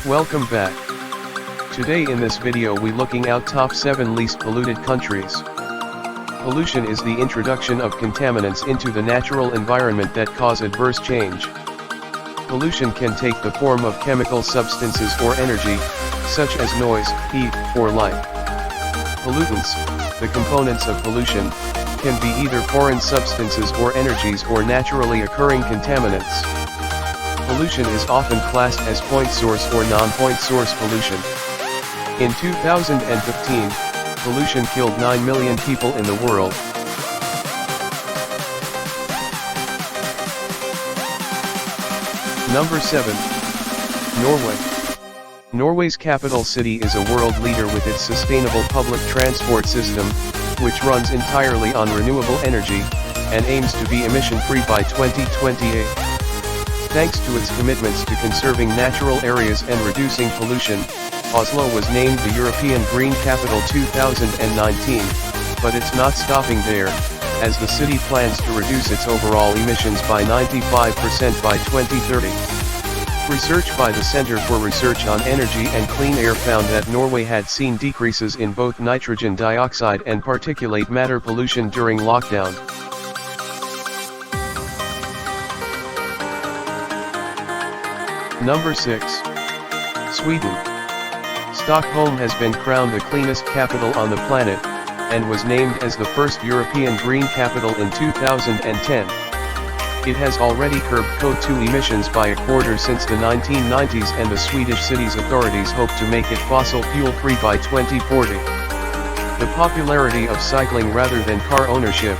Welcome back. Today in this video we looking out top 7 least polluted countries. Pollution is the introduction of contaminants into the natural environment that cause adverse change. Pollution can take the form of chemical substances or energy, such as noise, heat, or light. Pollutants, the components of pollution, can be either foreign substances or energies or naturally occurring contaminants. Pollution is often classed as point source or non-point source pollution. In 2015, pollution killed 9 million people in the world. Number 7. Norway. Norway's capital city is a world leader with its sustainable public transport system, which runs entirely on renewable energy, and aims to be emission-free by 2028. Thanks to its commitments to conserving natural areas and reducing pollution, Oslo was named the European Green Capital 2019, but it's not stopping there, as the city plans to reduce its overall emissions by 95% by 2030. Research by the Center for Research on Energy and Clean Air found that Norway had seen decreases in both nitrogen dioxide and particulate matter pollution during lockdown. Number 6. Sweden. Stockholm has been crowned the cleanest capital on the planet, and was named as the first European Green Capital in 2010. It has already curbed CO2 emissions by a quarter since the 1990s, and the Swedish city's authorities hope to make it fossil fuel-free by 2040. The popularity of cycling rather than car ownership,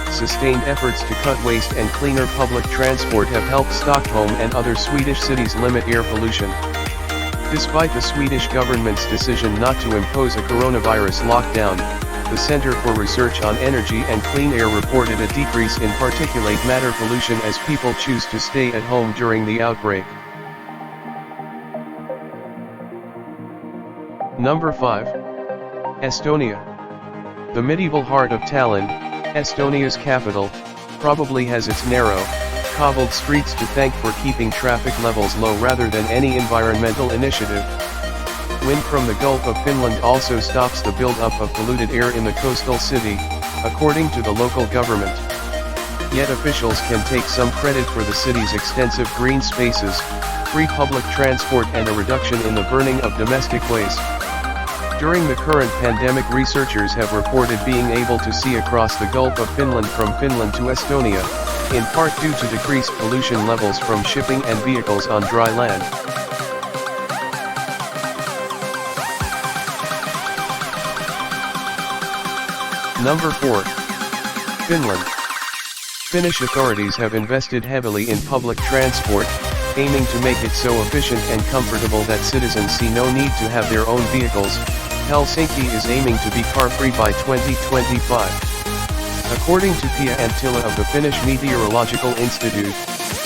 sustained efforts to cut waste and cleaner public transport have helped Stockholm and other Swedish cities limit air pollution. Despite the Swedish government's decision not to impose a coronavirus lockdown, the Center for Research on Energy and Clean Air reported a decrease in particulate matter pollution as people choose to stay at home during the outbreak. Number 5. Estonia. The medieval heart of Tallinn, Estonia's capital, probably has its narrow, cobbled streets to thank for keeping traffic levels low rather than any environmental initiative. Wind from the Gulf of Finland also stops the build-up of polluted air in the coastal city, according to the local government. Yet officials can take some credit for the city's extensive green spaces, free public transport and a reduction in the burning of domestic waste. During the current pandemic, researchers have reported being able to see across the Gulf of Finland from Finland to Estonia, in part due to decreased pollution levels from shipping and vehicles on dry land. Number 4. Finland. Finnish authorities have invested heavily in public transport, aiming to make it so efficient and comfortable that citizens see no need to have their own vehicles. Helsinki is aiming to be car-free by 2025. According to Pia Anttila of the Finnish Meteorological Institute,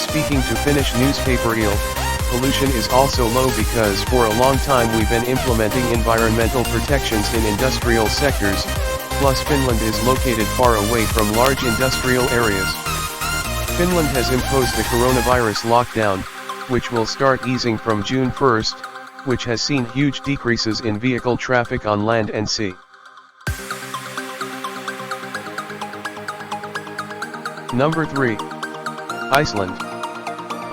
speaking to Finnish newspaper Ilta, pollution is also low because for a long time we've been implementing environmental protections in industrial sectors, plus Finland is located far away from large industrial areas. Finland has imposed the coronavirus lockdown, which will start easing from June 1st, which has seen huge decreases in vehicle traffic on land and sea. Number 3. Iceland.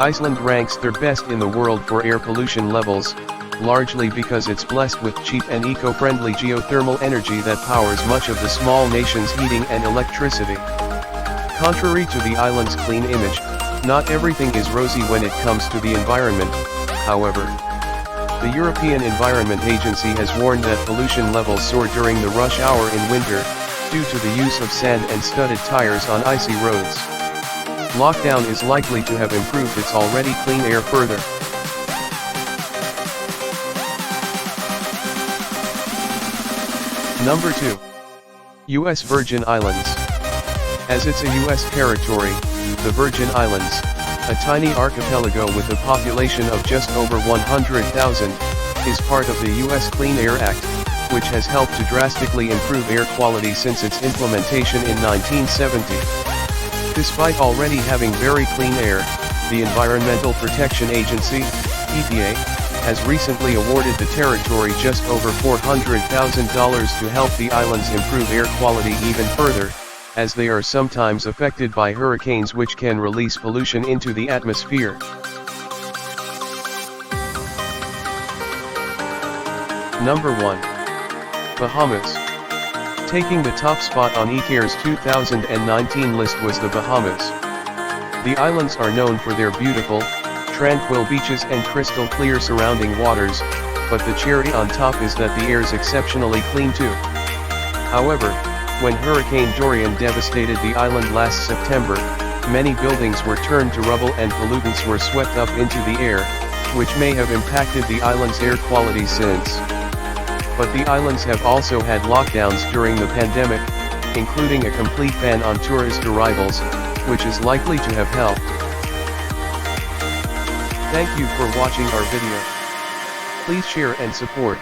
Iceland ranks third best in the world for air pollution levels, largely because it's blessed with cheap and eco-friendly geothermal energy that powers much of the small nation's heating and electricity. Contrary to the island's clean image, not everything is rosy when it comes to the environment, however. The European Environment Agency has warned that pollution levels soar during the rush hour in winter, due to the use of sand and studded tires on icy roads. Lockdown is likely to have improved its already clean air further. Number 2. U.S. Virgin Islands. As it's a U.S. territory, the Virgin Islands, a tiny archipelago with a population of just over 100,000, is part of the U.S. Clean Air Act, which has helped to drastically improve air quality since its implementation in 1970. Despite already having very clean air, the Environmental Protection Agency, EPA, has recently awarded the territory just over $400,000 to help the islands improve air quality even further, as they are sometimes affected by hurricanes which can release pollution into the atmosphere. Number 1. Bahamas. Taking the top spot on eCare's 2019 list was the Bahamas. The islands are known for their beautiful, tranquil beaches and crystal clear surrounding waters, but the cherry on top is that the air's exceptionally clean too. However, when Hurricane Dorian devastated the island last September, many buildings were turned to rubble and pollutants were swept up into the air, which may have impacted the island's air quality since. But the islands have also had lockdowns during the pandemic, including a complete ban on tourist arrivals, which is likely to have helped. Thank you for watching our video. Please share and support.